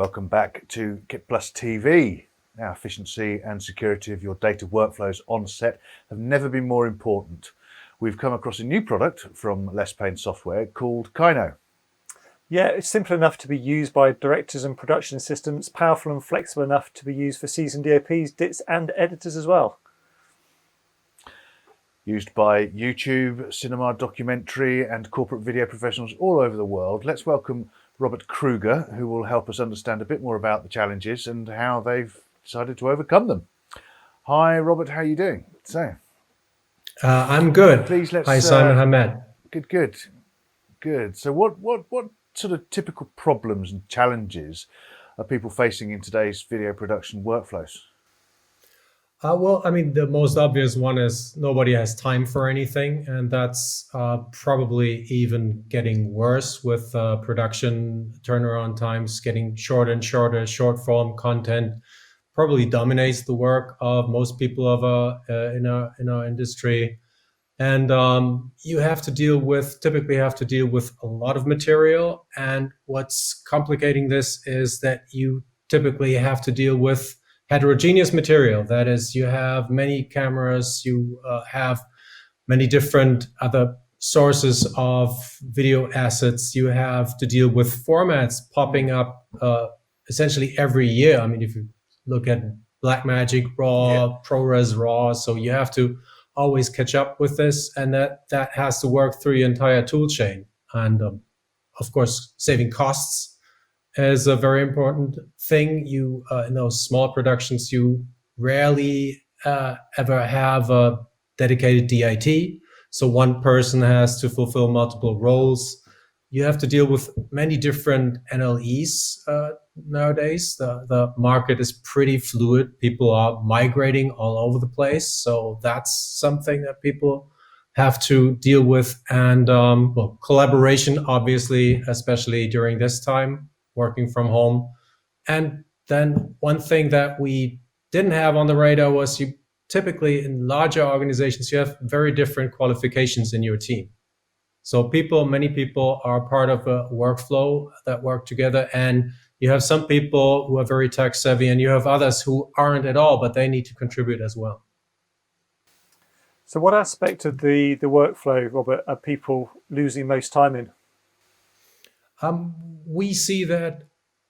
Welcome back to KitPlus TV. Now, efficiency and security of your data workflows on set have never been more important. We've come across a new product from Lesspain Software called Kyno. Yeah, it's simple enough to be used by directors and production assistants, powerful and flexible enough to be used for seasoned DOPs, DITs and editors as well. Used by YouTube, cinema, documentary and corporate video professionals all over the world. Let's welcome Robert Kruger, who will help us understand a bit more about the challenges and how they've decided to overcome them. Hi, Robert, how are you doing? I'm good. Please let's. Hi, Simon. Hi, Matt. Good. So, what sort of typical problems and challenges are people facing in today's video production workflows? Well, I mean, the most obvious one is nobody has time for anything, and that's probably even getting worse with production turnaround times getting shorter and shorter. Short form content probably dominates the work of most people in our industry, and you typically have to deal with a lot of material. And what's complicating this is that you typically have to deal with heterogeneous material. That is, you have many cameras, you have many different other sources of video assets. You have to deal with formats popping up essentially every year. I mean, if you look at Blackmagic RAW, ProRes RAW, so you have to always catch up with this, and that has to work through your entire tool chain. And of course, saving costs is a very important thing. You in those small productions, you rarely ever have a dedicated DIT, so one person has to fulfill multiple roles. You have to deal with many different NLEs nowadays. The market is pretty fluid. People are migrating all over the place, so that's something that people have to deal with. And collaboration, obviously, especially during this time, working from home. And then one thing that we didn't have on the radar was you typically in larger organizations, you have very different qualifications in your team. So many people are part of a workflow that work together, and you have some people who are very tech savvy and you have others who aren't at all, but they need to contribute as well. So what aspect of the workflow, Robert, are people losing most time in? We see that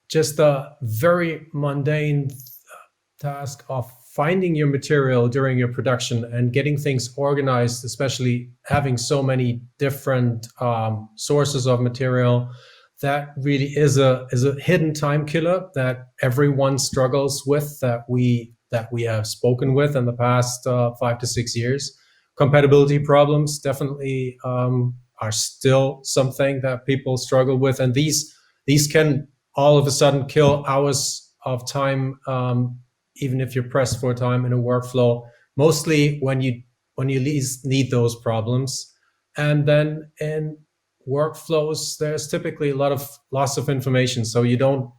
just the very mundane task of finding your material during your production and getting things organized, especially having so many different sources of material, that really is a hidden time killer that everyone struggles with, that we have spoken with in the past 5 to 6 years. Compatibility problems definitely are still something that people struggle with, and these can all of a sudden kill hours of time, even if you're pressed for time in a workflow. Mostly when you least need those problems. And then in workflows, there's typically a lot of loss of information, so you don't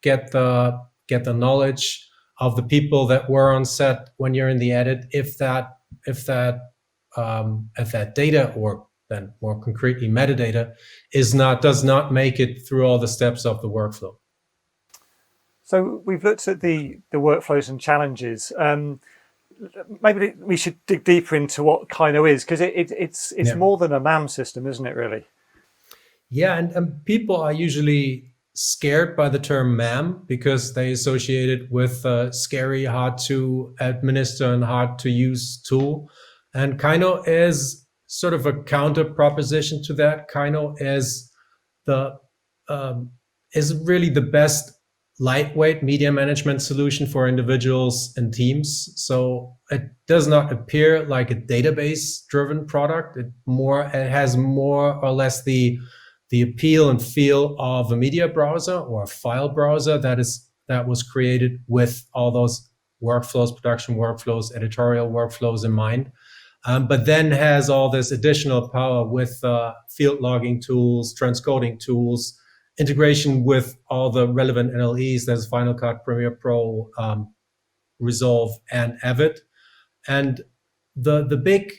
get the knowledge of the people that were on set when you're in the edit, if that data, or then more concretely metadata, does not make it through all the steps of the workflow. So we've looked at the workflows and challenges. Maybe we should dig deeper into what Kyno is, because it's more than a MAM system, isn't it, really? Yeah, and people are usually scared by the term MAM because they associate it with a scary, hard to administer and hard to use tool. And Kyno is sort of a counter proposition to that. Kyno is really the best lightweight media management solution for individuals and teams. So it does not appear like a database-driven product. It has more or less the appeal and feel of a media browser or a file browser that was created with all those workflows, production workflows, editorial workflows in mind. But then has all this additional power with field logging tools, transcoding tools, integration with all the relevant NLEs. There's Final Cut, Premiere Pro, Resolve, and Avid. And the big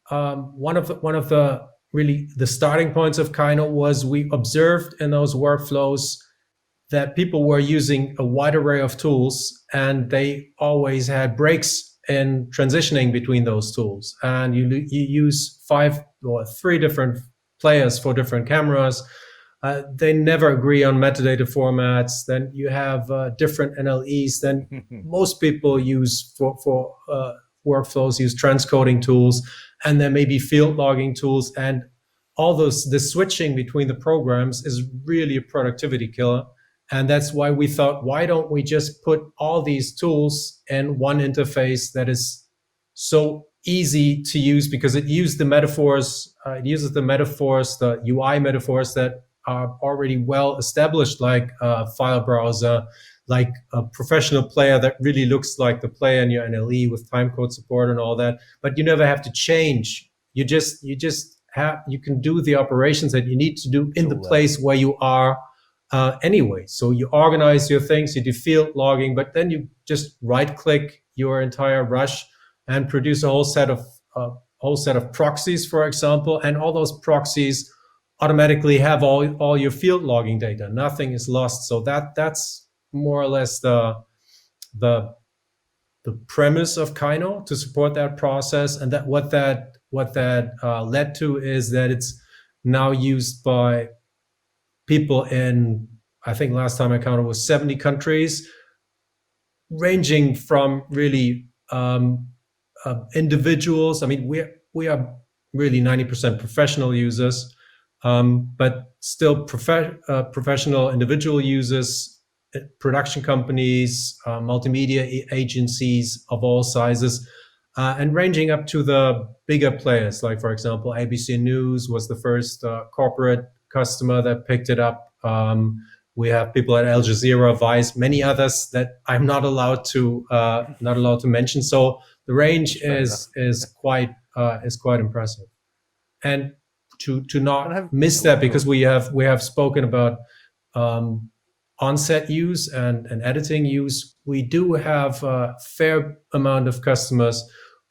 one of the starting points of Kyno was we observed in those workflows that people were using a wide array of tools, and they always had breaks in transitioning between those tools. And you use 5 or 3 different players for different cameras. They never agree on metadata formats. Then you have different NLEs. Then most people use for workflows use transcoding tools, and there may be field logging tools, and all the switching between the programs is really a productivity killer. And that's why we thought, why don't we just put all these tools in one interface that is so easy to use, because it uses the metaphors, the UI metaphors that are already well established, like a file browser, like a professional player that really looks like the player in your NLE with timecode support and all that. But you never have to change. You can do the operations that you need to do in the place where you are anyway. So you organize your things, you do field logging, but then you just right-click your entire rush and produce a whole set of proxies, for example, and all those proxies automatically have all your field logging data. Nothing is lost. So that's more or less the premise of Kyno, to support that process. And that what that led to is that it's now used by people in, I think last time I counted was 70 countries, ranging from really individuals. I mean, we are really 90% professional users, but still professional individual users, production companies, multimedia agencies of all sizes, and ranging up to the bigger players. Like, for example, ABC News was the first corporate customer that picked it up. We have people at Al Jazeera, Vice, many others that I'm not allowed to mention. So the range is quite impressive. And to not miss that, because we have spoken about on-set use and editing use. We do have a fair amount of customers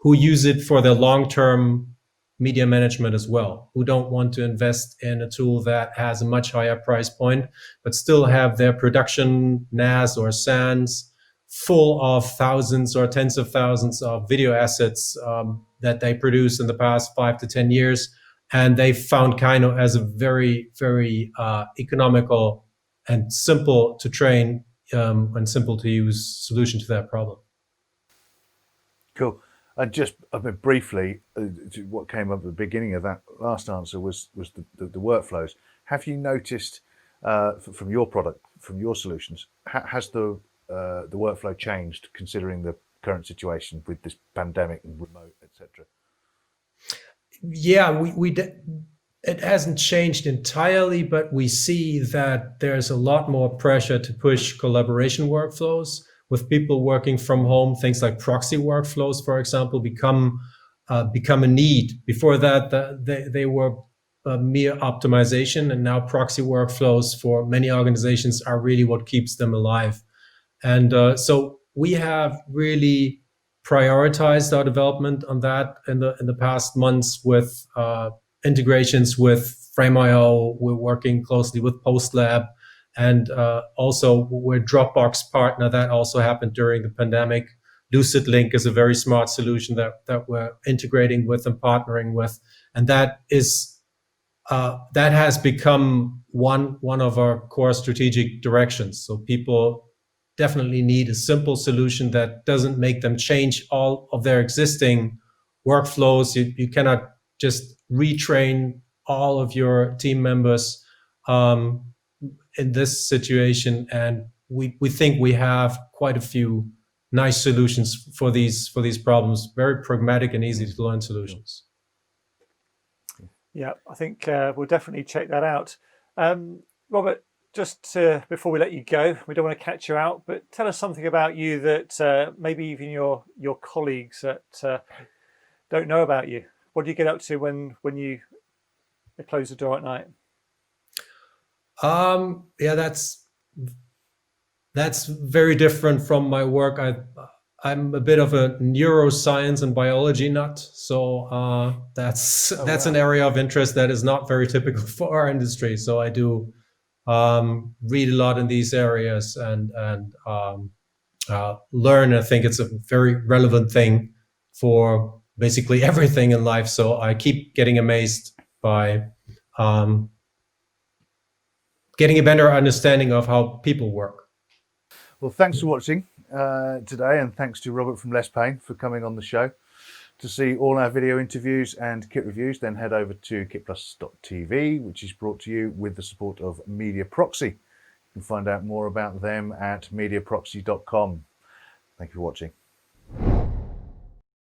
who use it for their long-term media management as well, who don't want to invest in a tool that has a much higher price point, but still have their production NAS or SANs full of thousands or tens of thousands of video assets that they produced in the past 5 to 10 years. And they found Kyno as a very, very economical and simple to train and simple to use solution to that problem. Cool. And just briefly, what came up at the beginning of that last answer was the workflows. Have you noticed from your product, from your solutions, has the workflow changed considering the current situation with this pandemic and remote, etc.? Yeah, it hasn't changed entirely, but we see that there's a lot more pressure to push collaboration workflows. With people working from home, things like proxy workflows, for example, become a need. Before that, they were mere optimization, and now proxy workflows for many organizations are really what keeps them alive. And so we have really prioritized our development on that in the past months with integrations with Frame.io. We're working closely with PostLab. And also we're Dropbox partner. That also happened during the pandemic. LucidLink is a very smart solution that we're integrating with and partnering with. And that has become one of our core strategic directions. So people definitely need a simple solution that doesn't make them change all of their existing workflows. You cannot just retrain all of your team members in this situation, and we think we have quite a few nice solutions for these problems. Very pragmatic and easy to learn solutions. Yeah, I think we'll definitely check that out. Robert, just before we let you go, we don't want to catch you out, but tell us something about you that maybe even your colleagues that don't know about you. What do you get up to when you close the door at night? Yeah, that's very different from my work. I'm a bit of a neuroscience and biology nut, so that's an area of interest that is not very typical for our industry. So I do read a lot in these areas and learn. I think it's a very relevant thing for basically everything in life. So I keep getting amazed by getting a better understanding of how people work. Well, thanks for watching today, and thanks to Robert from Lesspain for coming on the show. To see all our video interviews and kit reviews, then head over to KitPlus TV, which is brought to you with the support of Mediaproxy. You can find out more about them at mediaproxy.com. Thank you for watching.